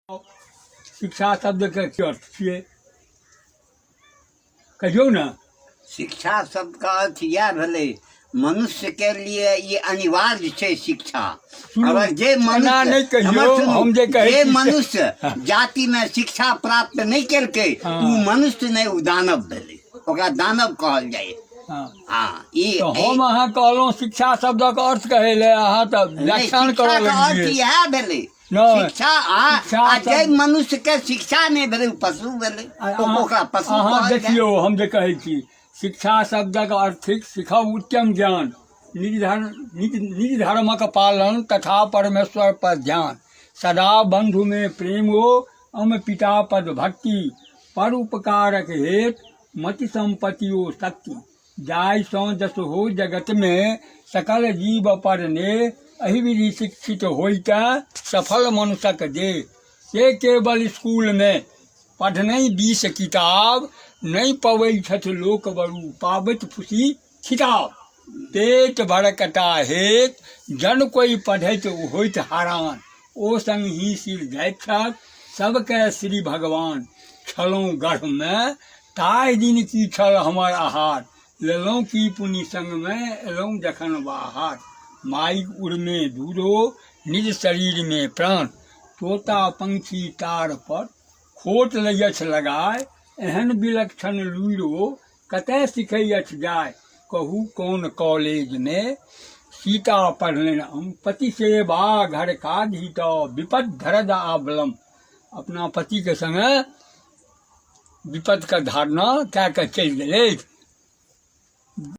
शिक्षा शब्द के की अर्थ छियै कहियो ना। शिक्षा शब्द का अर्थ यह भले मनुष्य के लिए ये अनिवार्य है शिक्षा। अगर जे मनुष्य जे मनुष्य जाति में शिक्षा प्राप्त नहीं करके वो मनुष्य नहीं वो दानव भले ओकरा दानव कहल जाए। हाँ तो हम अहाँ कहलहुँ शिक्षा शब्द का अर्थ कहे अहाँ तो व्याख्यान करो अर्थ यह भले शिक्षा जे मनुष्य के शिक्षा नहीं भले पशु भले ओकरा पशु अहाँ देखियो हम जे कहै छी शिक्षा शब्द का अर्थ सिखब उत्तम ज्ञान निज धर्मक पालन तथा परमेश्वर पर ध्यान सदा बंधु में प्रेम हो अम पिता पद भक्ति पर उपकारक हेत मति संपत्ति हो शक्ति जाय सौ जस हो जगत में सकल जीव पर ने अहि विधि शिक्षित होइका सफल मनुष्यक दे से केवल स्कूल में पढ़ने 20 किताब नहीं पवै छथ लोक बरू पाबत खुशी खिताब पेट भड़कटा हेत जन कोई पढ़ैत होइत हरान ओ संग ही सिर दैक्षक सबके श्री भगवान छलौं गढ़ में ताय दिन की छल हमर आहार लेलौं की पुनि संग में एलौं जखन बाहर माई उड़ में दूधो निज शरीर में प्राण तोता पंछी तार पर खोट लयछ लगाए एहन विलक्षण लूरो कतय सिखैयछ जाय कहू कौन कॉलेज में सीता पढ़लन हम पति से बा घर का धीत विपद धरद आबलम अपना पति के संग विपद का धारणा क्या कर चल गए।